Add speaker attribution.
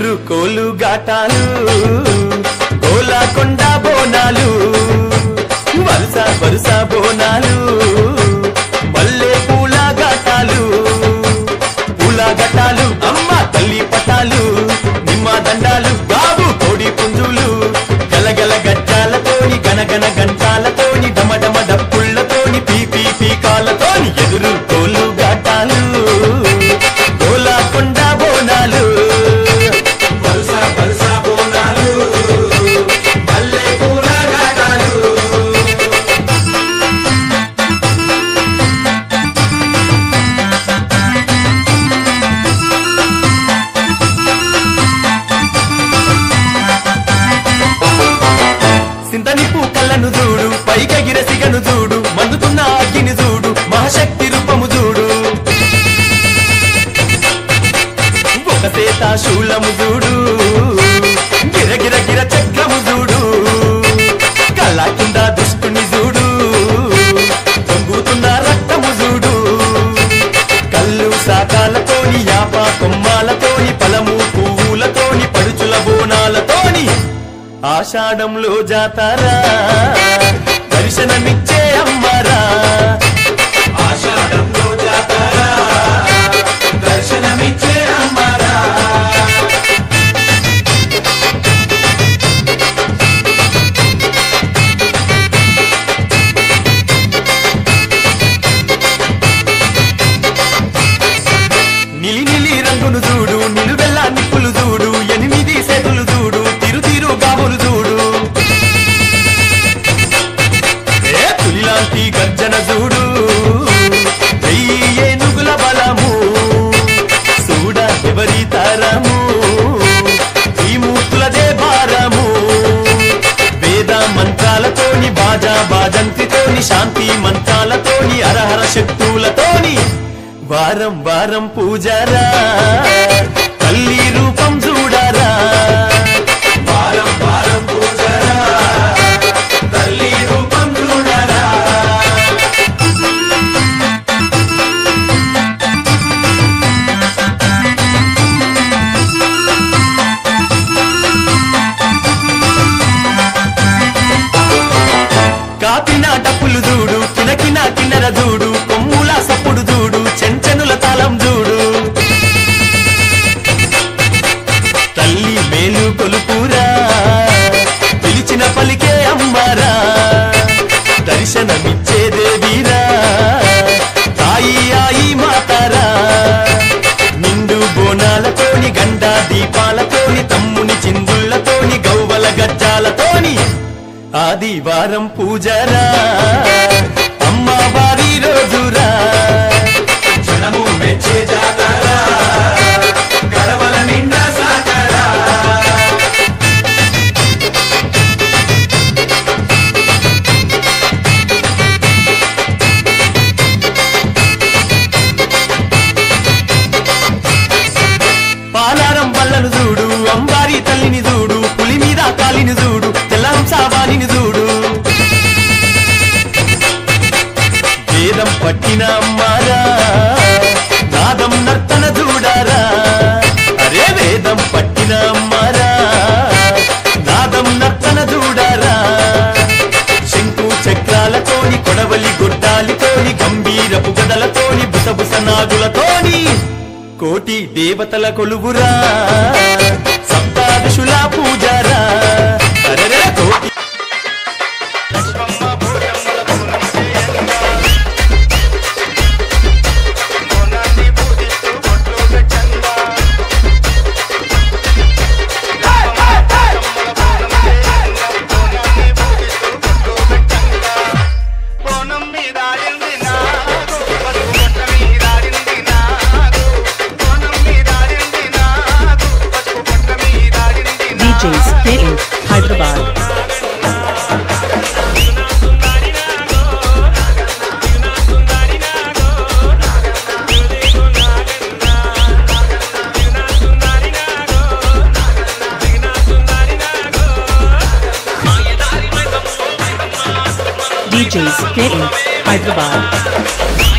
Speaker 1: ఎదురు కోలు గాటాలు గోలాకొండ బోనాలు వరుస వరుస బోనాలు మల్లె పూల గాటాలు పూల గటాలు అమ్మ తల్లి పటాలు నిమ్మ దండాలు బాబు కోడి పుంజులు గలగల గజ్జాలతోని గనగన గంటాలతోని డమడమ డప్పుళ్లతోని పీపీ పీకాలతోని ఎదురు కోలు గాటాలు గోలాకొండ బోనాలు వరుస వరుస బోనాలు మల్లె పూల గాటాలు సింతనిప్పు కళ్ళను చూడు పైకెగిర సిగను చూడు మందుతున్న అగ్గిని చూడు మహాశక్తి రూపము చూడు ఒక సేత శూలము చూడు గిరగిర గిర చక్రము చూడు కళ్ళ కింద దుష్టుని చూడు పొంగుతున్న రక్తము చూడు కళ్ళు సాకాలతోని యాప కొమ్మాలతోని పలము పువ్వులతోని పడుచుల బోనాలతోని ఆషాఢంలో జాతారా దర్శనమిచ్చే అమ్మరా ఆషాఢంలో జాతారా దర్శనమిచ్చే అమ్మరా నిలి నిలి రంగును చూడు నిలువెల్ల నిప్పులు చూడు 8 సేతులు చూడు తిరు తిరు గావులు చూడు తులిలాంటి గర్జన చూడు ఏనుగుల బలము చూడ ఎవరి తారము ఈ మూర్తులదే భారము వేద మంత్రాలతోని బాజా బాజంతితోని శాంతి మంత్రాలతోని అరహర శక్తులతోని వారం వారం పూజారా తల్లి రూపం చూడారా వారం వారం పూజారా తల్లి రూపం చూడారా కాపిన డప్పులు చూడు కినకిన కిన్నెర చూడు కొమ్ముల సప్పుడు చూడు చెంచెనుల తాళం చూడు తల్లి మేలు కొలుపురా పిలిచిన పలికే అమ్మారా దర్శనమిచ్చే దేవీరా తాయి ఆయి మాతారా నిండు బోనాలతోని గండ దీపాలతోని తమ్ముని చిందుళ్లతోని గౌవల గజ్జాలతోని ఆదివారం పూజరా అమ్మవారి రోజురా జనము మెచ్చే జాతరా గడవల నిండా సాకరా పాలారం బల్లను చూడు అంబారి తల్లిని చూడు పులి మీద కాలిని చూడు తెల్లంసావాణిని చూడు వేదం పట్టిన అమ్మారా నాదం నర్తన చూడారా అరే వేదం పట్టిన అమ్మారా నాదం నర్తన చూడారా శంకు చక్రాలతోని కొడవలి గొడ్డాలితోని గంభీరపు గదలతోని బుసబుస నాగులతోని కోటి దేవతల కొలువురా సప్తాదశుల పూజారా అరే కోటి
Speaker 2: DJs in Hyderabad. DJs in Hyderabad.